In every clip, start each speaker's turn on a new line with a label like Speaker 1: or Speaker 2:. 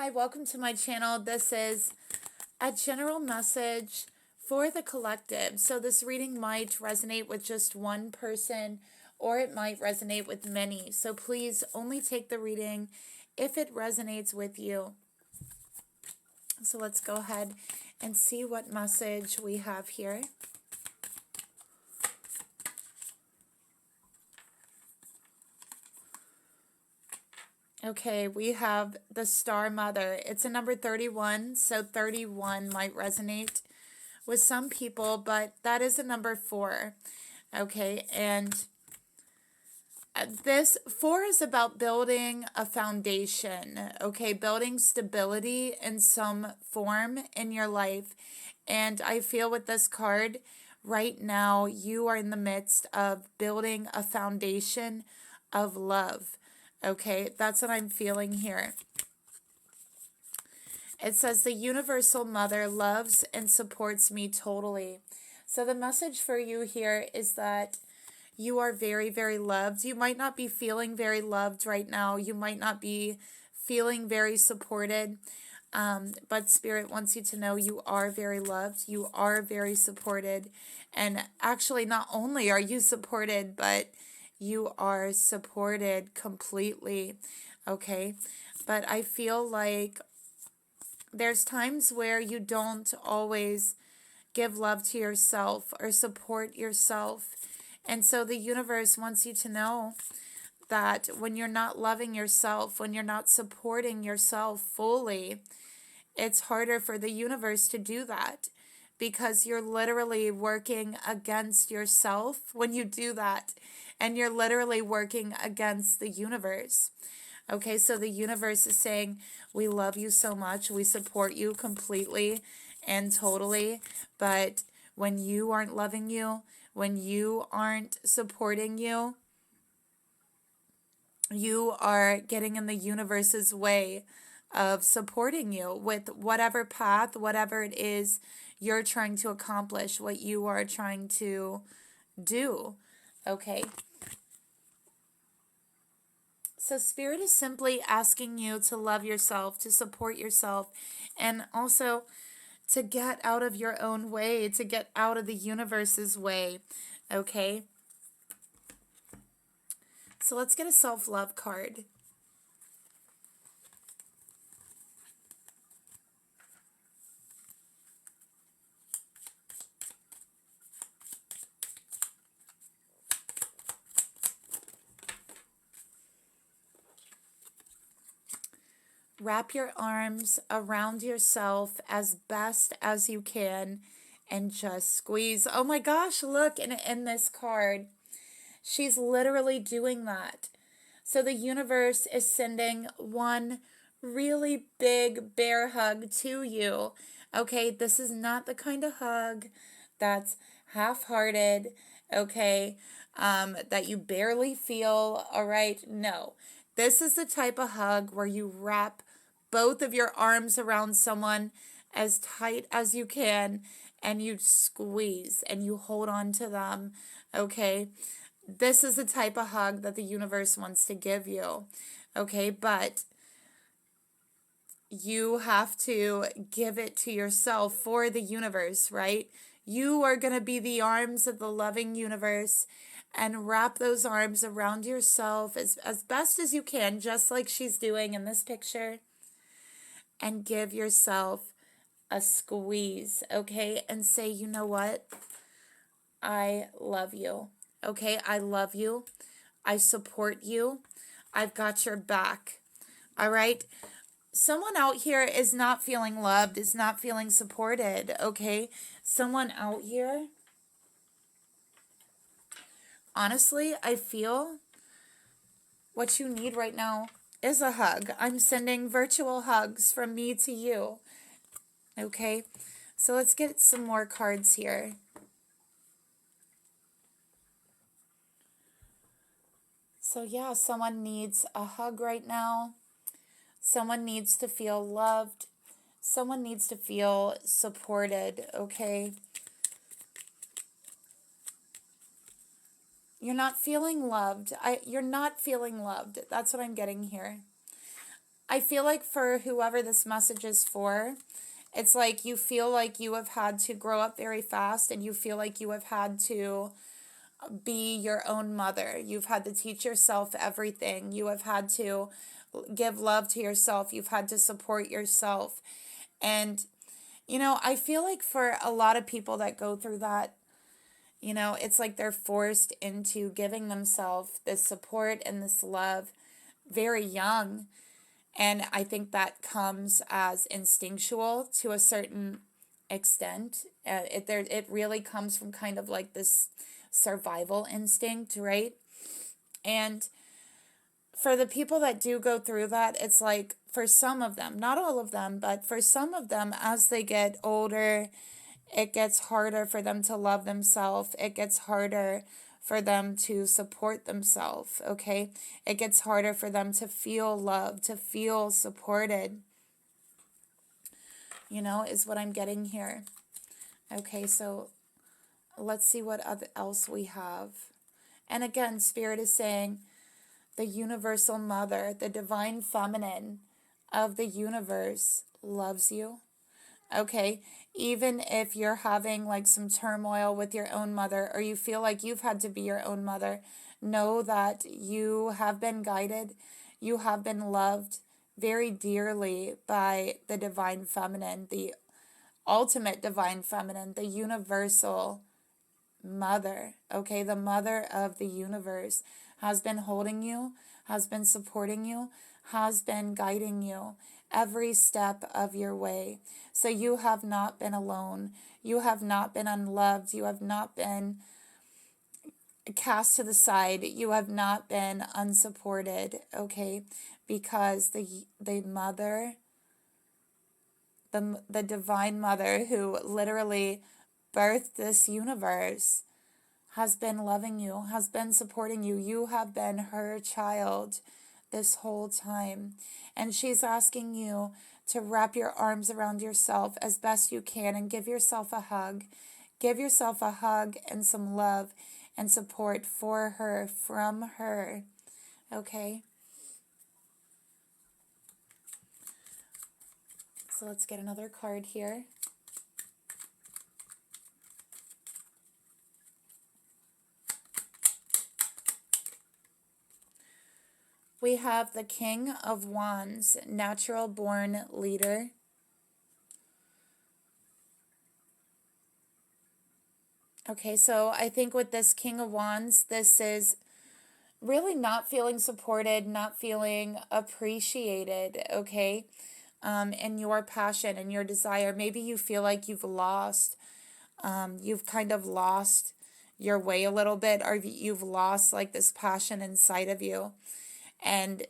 Speaker 1: Hi, welcome to my channel. This is a general message for the collective. So this reading might resonate with just one person or it might resonate with many. So please only take the reading if it resonates with you. So let's go ahead and see what message we have here. Okay, we have the Star Mother. It's a number 31, so 31 might resonate with some people, but that is a number 4. Okay, and this 4 is about building a foundation, okay, building stability in some form in your life. And I feel with this card right now, you are in the midst of building a foundation of love. Okay, that's what I'm feeling here. It says the Universal Mother loves and supports me totally. So the message for you here is that you are very, very loved. You might not be feeling very loved right now. You might not be feeling very supported. But Spirit wants you to know you are very loved. You are very supported. And actually, not only are you supported, but you are supported completely. Okay? But I feel like there's times where you don't always give love to yourself or support yourself. And so the universe wants you to know that when you're not loving yourself, when you're not supporting yourself fully, it's harder for the universe to do that because you're literally working against yourself when you do that. And you're literally working against the universe. Okay, so the universe is saying, we love you so much. We support you completely and totally. But when you aren't loving you, when you aren't supporting you, you are getting in the universe's way of supporting you with whatever path, whatever it is you're trying to accomplish, what you are trying to do. Okay. So Spirit is simply asking you to love yourself, to support yourself, and also to get out of your own way, to get out of the universe's way. Okay? So let's get a self-love card. Wrap your arms around yourself as best as you can and just squeeze. Oh my gosh, look, in this card, she's literally doing that. So the universe is sending one really big bear hug to you. Okay, this is not the kind of hug that's half-hearted, okay, that you barely feel, all right? No, this is the type of hug where you wrap both of your arms around someone as tight as you can and you squeeze and you hold on to them, okay? This is the type of hug that the universe wants to give you, okay? But you have to give it to yourself for the universe, right? You are going to be the arms of the loving universe and wrap those arms around yourself as best as you can, just like she's doing in this picture, and give yourself a squeeze, okay? And say, you know what? I love you, okay? I love you. I support you. I've got your back, all right? Someone out here is not feeling loved, is not feeling supported, okay? Someone out here, honestly, I feel what you need right now is a hug. I'm sending virtual hugs from me to you, okay? So let's get some more cards here. So yeah, someone needs a hug right now. Someone needs to feel loved. Someone needs to feel supported, okay? You're not feeling loved. You're not feeling loved. That's what I'm getting here. I feel like for whoever this message is for, it's like you feel like you have had to grow up very fast, and you feel like you have had to be your own mother. You've had to teach yourself everything. You have had to give love to yourself. You've had to support yourself. And, I feel like for a lot of people that go through that, it's like they're forced into giving themselves this support and this love very young. And I think that comes as instinctual to a certain extent. It really comes from kind of like this survival instinct, right? And for the people that do go through that, it's like for some of them, not all of them, but for some of them, as they get older, it gets harder for them to love themselves. It gets harder for them to support themselves, okay? It gets harder for them to feel loved, to feel supported, is what I'm getting here. Okay, so let's see what else we have. And again, Spirit is saying the universal mother, the divine feminine of the universe loves you. Okay, even if you're having like some turmoil with your own mother, or you feel like you've had to be your own mother, know that you have been guided, you have been loved very dearly by the divine feminine, the ultimate divine feminine, the universal mother, okay? The mother of the universe has been holding you, has been supporting you, has been guiding you every step of your way. So you have not been alone. You have not been unloved. You have not been cast to the side. You have not been unsupported, okay? Because the mother, the divine mother who literally birthed this universe has been loving you, has been supporting you. You have been her child this whole time. And she's asking you to wrap your arms around yourself as best you can and give yourself a hug. Give yourself a hug and some love and support for her, from her. Okay? So let's get another card here. We have the King of Wands, natural born leader. Okay, so I think with this King of Wands, this is really not feeling supported, not feeling appreciated, okay, in your passion and your desire. Maybe you feel like you've kind of lost your way a little bit, or you've lost like this passion inside of you, and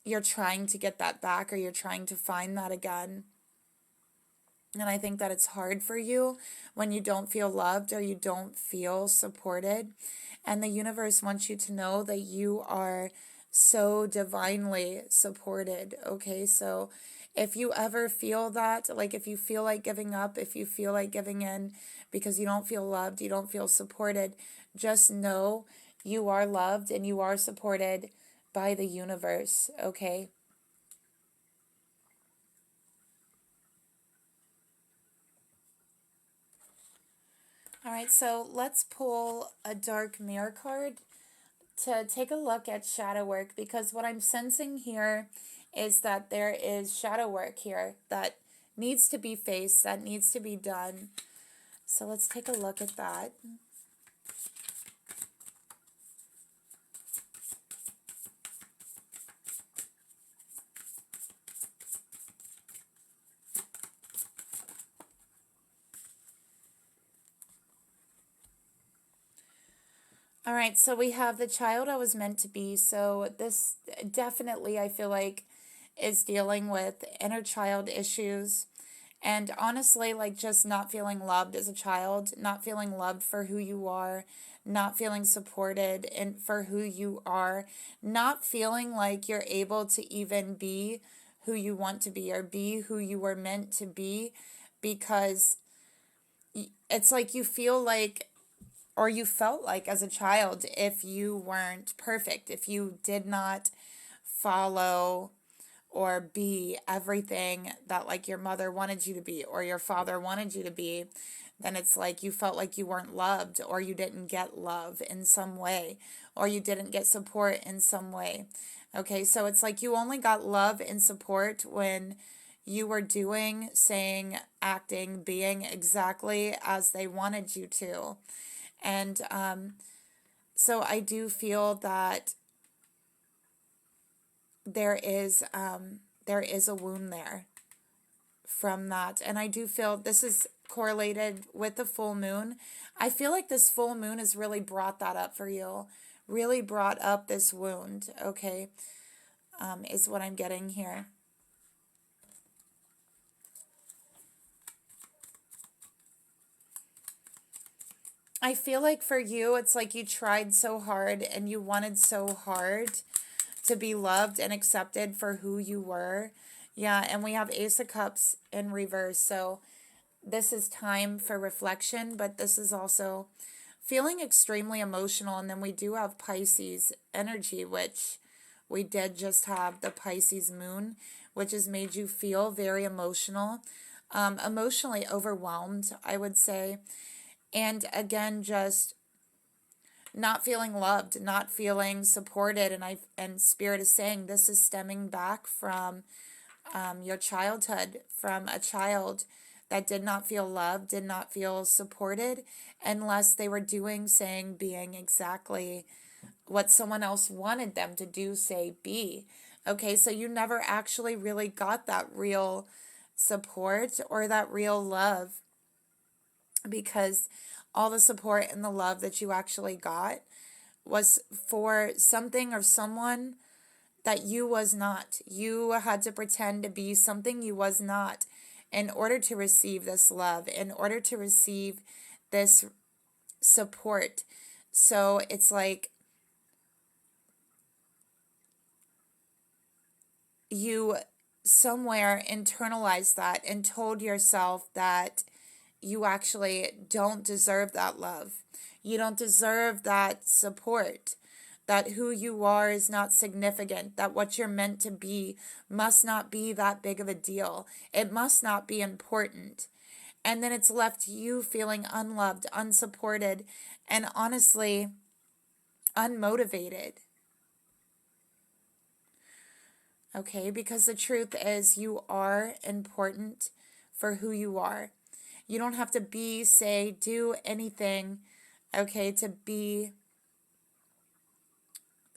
Speaker 1: you're trying to get that back, or you're trying to find that again. And I think that it's hard for you when you don't feel loved or you don't feel supported. And the universe wants you to know that you are so divinely supported, okay? So if you ever feel that, like if you feel like giving up, if you feel like giving in because you don't feel loved, you don't feel supported, just know you are loved and you are supported by the universe, okay? All right, so let's pull a dark mirror card to take a look at shadow work, because what I'm sensing here is that there is shadow work here that needs to be faced, that needs to be done. So let's take a look at that. All right, so we have the child I was meant to be. So this definitely, I feel like, is dealing with inner child issues. And honestly, like just not feeling loved as a child, not feeling loved for who you are, not feeling supported and for who you are, not feeling like you're able to even be who you want to be or be who you were meant to be, because it's like you feel like, or you felt like as a child, if you weren't perfect, if you did not follow or be everything that like your mother wanted you to be or your father wanted you to be, then it's like you felt like you weren't loved, or you didn't get love in some way, or you didn't get support in some way. Okay, so it's like you only got love and support when you were doing, saying, acting, being exactly as they wanted you to. And so I do feel that there is a wound there from that. And I do feel this is correlated with the full moon. I feel like this full moon has really brought that up for you, really brought up this wound, okay, is what I'm getting here. I feel like for you, it's like you tried so hard and you wanted so hard to be loved and accepted for who you were. Yeah, and we have Ace of Cups in reverse. So this is time for reflection, but this is also feeling extremely emotional. And then we do have Pisces energy, which we did just have the Pisces moon, which has made you feel very emotional, emotionally overwhelmed, I would say. And again, just not feeling loved, not feeling supported. And Spirit is saying this is stemming back from your childhood, from a child that did not feel loved, did not feel supported, unless they were doing, saying, being exactly what someone else wanted them to do, say, be. Okay, so you never actually really got that real support or that real love, because all the support and the love that you actually got was for something or someone that you was not. You had to pretend to be something you was not in order to receive this love, in order to receive this support. So it's like you somewhere internalized that and told yourself that you actually don't deserve that love. You don't deserve that support. That who you are is not significant. That what you're meant to be must not be that big of a deal. It must not be important. And then it's left you feeling unloved, unsupported, and honestly, unmotivated. Okay, because the truth is you are important for who you are. You don't have to be, say, do anything, okay, to be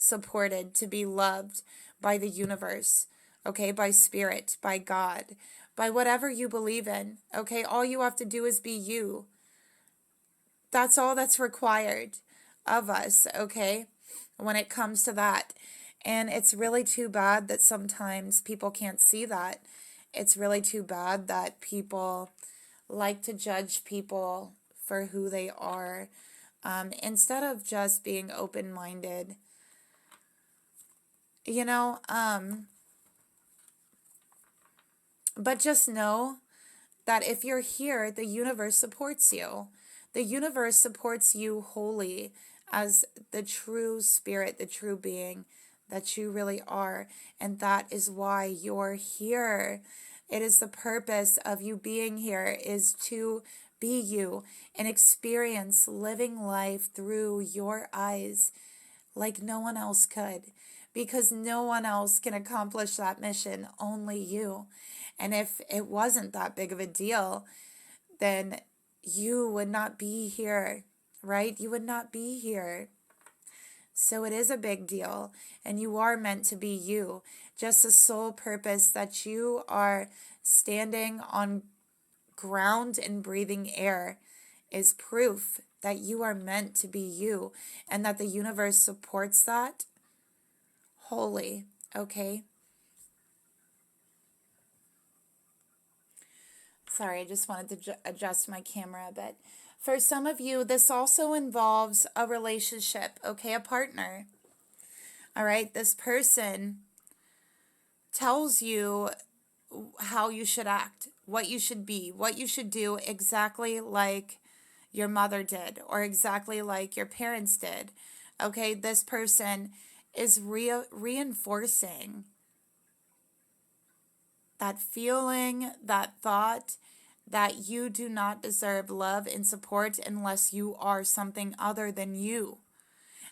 Speaker 1: supported, to be loved by the universe, okay, by Spirit, by God, by whatever you believe in, okay? All you have to do is be you. That's all that's required of us, okay, when it comes to that. And it's really too bad that sometimes people can't see that. It's really too bad that people like to judge people for who they are, instead of just being open-minded. You know, but just know that if you're here, the universe supports you. The universe supports you wholly as the true spirit, the true being that you really are. And that is why you're here. It is the purpose of you being here, is to be you and experience living life through your eyes like no one else could, because no one else can accomplish that mission, only you. And if it wasn't that big of a deal, then you would not be here, right? You would not be here. So it is a big deal, and you are meant to be you. Just the sole purpose that you are standing on ground and breathing air is proof that you are meant to be you, and that the universe supports that wholly, okay? Sorry, I just wanted to adjust my camera a bit. For some of you, this also involves a relationship, okay? A partner. All right, this person tells you how you should act, what you should be, what you should do, exactly like your mother did or exactly like your parents did. Okay, this person is reinforcing that feeling, that thought that you do not deserve love and support unless you are something other than you.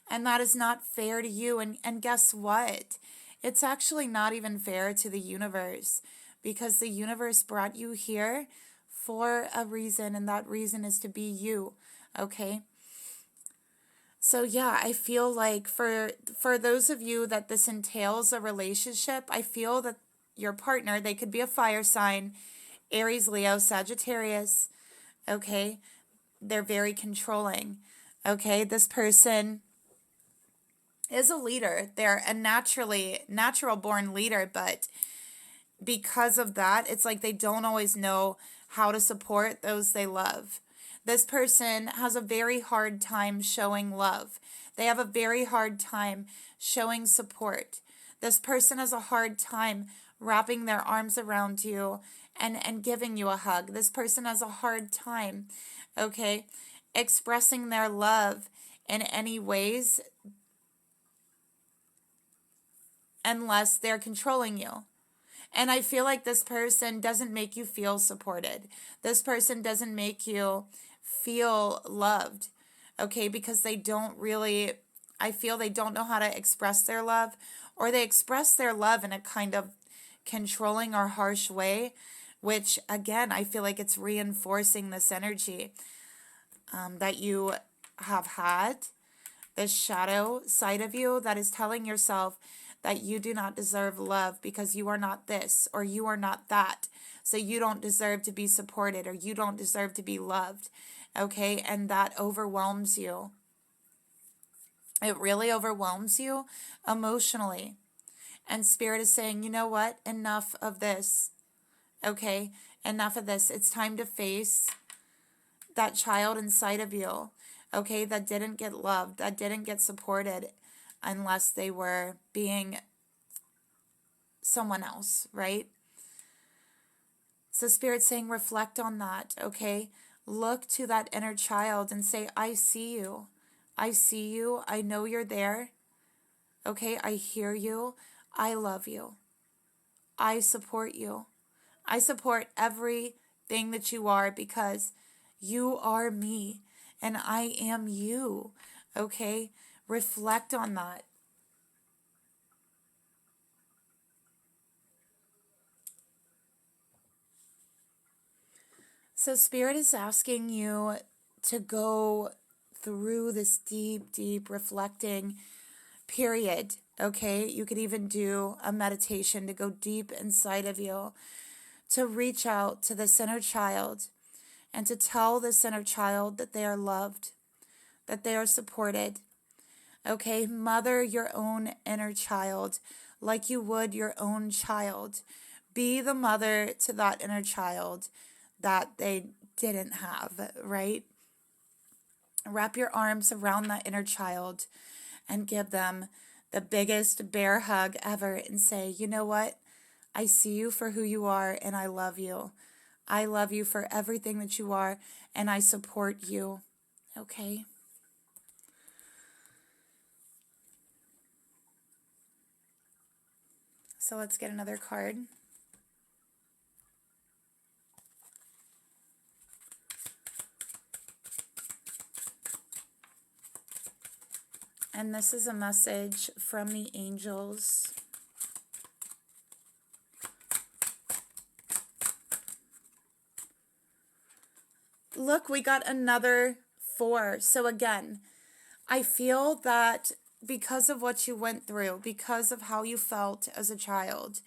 Speaker 1: And that is not fair to you. And guess what? It's actually not even fair to the universe, because the universe brought you here for a reason, and that reason is to be you. Okay? So yeah, I feel like for those of you that this entails a relationship, I feel that your partner, they could be a fire sign, Aries, Leo, Sagittarius, okay? They're very controlling, okay? This person is a leader. They're a natural born leader, but because of that, it's like they don't always know how to support those they love. This person has a very hard time showing love. They have a very hard time showing support. This person has a hard time wrapping their arms around you and giving you a hug. This person has a hard time, okay, expressing their love in any ways unless they're controlling you. And I feel like this person doesn't make you feel supported. This person doesn't make you feel loved, okay? Because they don't really, I feel they don't know how to express their love, or they express their love in a kind of controlling or harsh way, which again, I feel like it's reinforcing this energy that you have had, this shadow side of you that is telling yourself that you do not deserve love because you are not this or you are not that. So you don't deserve to be supported or you don't deserve to be loved. Okay? And that overwhelms you. It really overwhelms you emotionally. And Spirit is saying, you know what? Enough of this. Okay? Enough of this. It's time to face that child inside of you. Okay? That didn't get loved, that didn't get supported unless they were being someone else, right? So Spirit's saying reflect on that, okay? Look to that inner child and say, I see you. I see you. I know you're there. Okay, I hear you. I love you. I support you. I support everything that you are because you are me and I am you, okay? Reflect on that. So Spirit is asking you to go through this deep, deep reflecting period, okay? You could even do a meditation to go deep inside of you, to reach out to the inner child and to tell this inner child that they are loved, that they are supported, okay? Mother your own inner child like you would your own child. Be the mother to that inner child that they didn't have, right? Wrap your arms around that inner child and give them the biggest bear hug ever and say, you know what? I see you for who you are and I love you. I love you for everything that you are and I support you. Okay? So let's get another card. And this is a message from the angels. Look, we got another 4. So again, I feel that because of what you went through, because of how you felt as a child,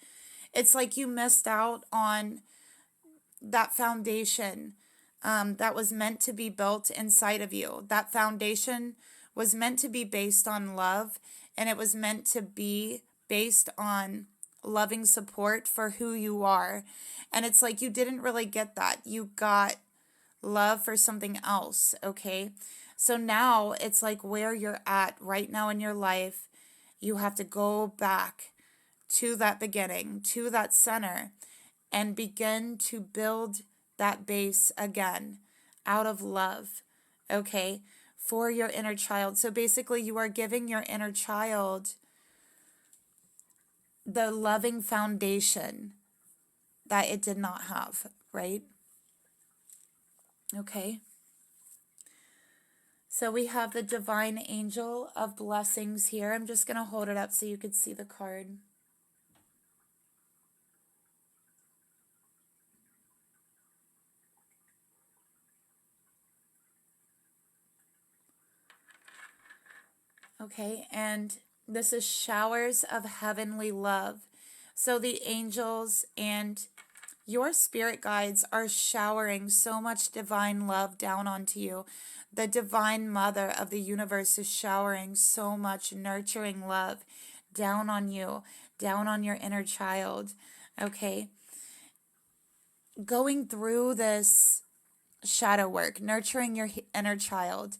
Speaker 1: it's like you missed out on that foundation that was meant to be built inside of you. That foundation was meant to be based on love, and it was meant to be based on loving support for who you are. And it's like you didn't really get that. You got love for something else, okay? So now it's like where you're at right now in your life, you have to go back to that beginning, to that center, and begin to build that base again out of love, okay, for your inner child. So basically, you are giving your inner child the loving foundation that it did not have, right? Okay. So we have the divine angel of blessings here. I'm just going to hold it up so you could see the card. Okay, and this is showers of heavenly love. So the angels and your spirit guides are showering so much divine love down onto you. The divine mother of the universe is showering so much nurturing love down on you, down on your inner child. Okay, going through this shadow work, nurturing your inner child.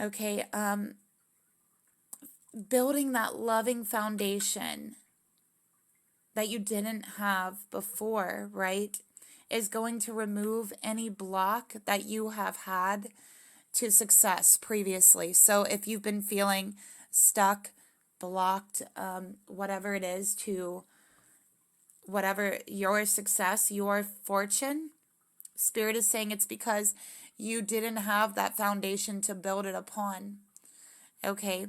Speaker 1: Okay, building that loving foundation that you didn't have before, right, is going to remove any block that you have had to success previously. So if you've been feeling stuck, blocked, whatever it is, to whatever your success, your fortune, Spirit is saying it's because you didn't have that foundation to build it upon. Okay?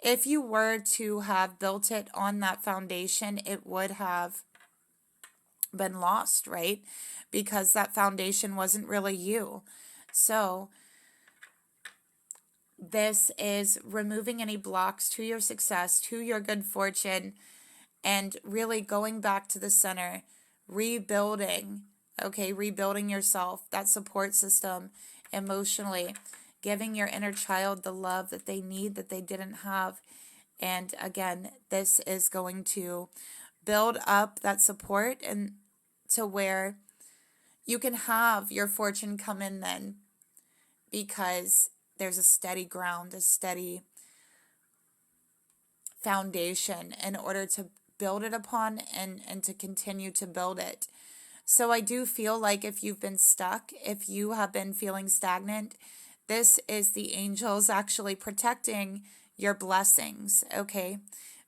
Speaker 1: If you were to have built it on that foundation, it would have been lost, right? Because that foundation wasn't really you. So this is removing any blocks to your success, to your good fortune, and really going back to the center, rebuilding, okay, rebuilding yourself, that support system emotionally, giving your inner child the love that they need, that they didn't have. And again, this is going to build up that support and to where you can have your fortune come in then, because there's a steady ground, a steady foundation in order to build it upon and to continue to build it. So I do feel like if you've been stuck, if you have been feeling stagnant, this is the angels actually protecting your blessings, okay?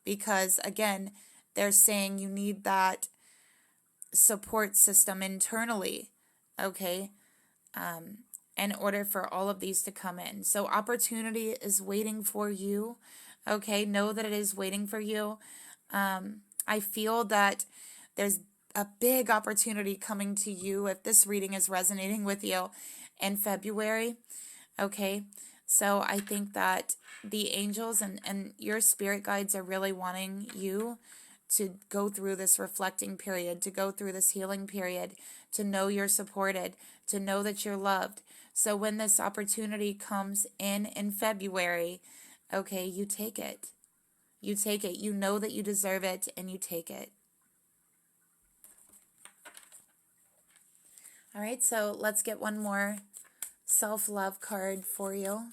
Speaker 1: Because again, they're saying you need that support system internally, okay? In order for all of these to come in. So opportunity is waiting for you, okay? Know that it is waiting for you. I feel that there's a big opportunity coming to you if this reading is resonating with you in February, okay? So I think that the angels and your spirit guides are really wanting you to go through this reflecting period, to go through this healing period, to know you're supported, to know that you're loved. So when this opportunity comes in February, okay, you take it. You take it. You know that you deserve it, and you take it. All right, so let's get one more self-love card for you.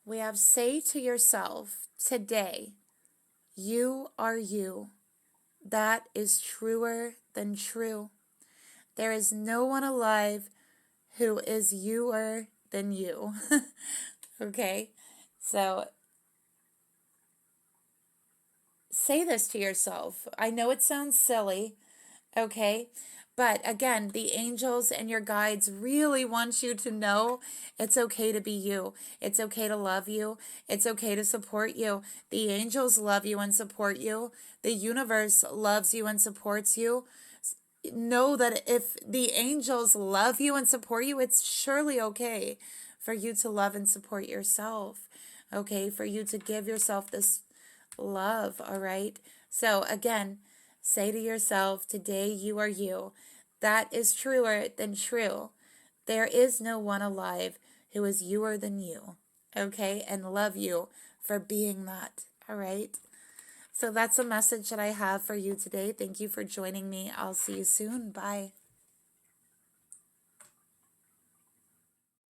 Speaker 1: We have say to yourself today, you are you. That is truer than true. There is no one alive who is youer than you. Okay? So say this to yourself. I know it sounds silly, okay? But again, the angels and your guides really want you to know it's okay to be you. It's okay to love you. It's okay to support you. The angels love you and support you. The universe loves you and supports you. Know that if the angels love you and support you, it's surely okay for you to love and support yourself. Okay, for you to give yourself this love, all right? So again, say to yourself, today you are you. That is truer than true. There is no one alive who is youer than you, okay? And love you for being that, all right? So that's a message that I have for you today. Thank you for joining me. I'll see you soon. Bye.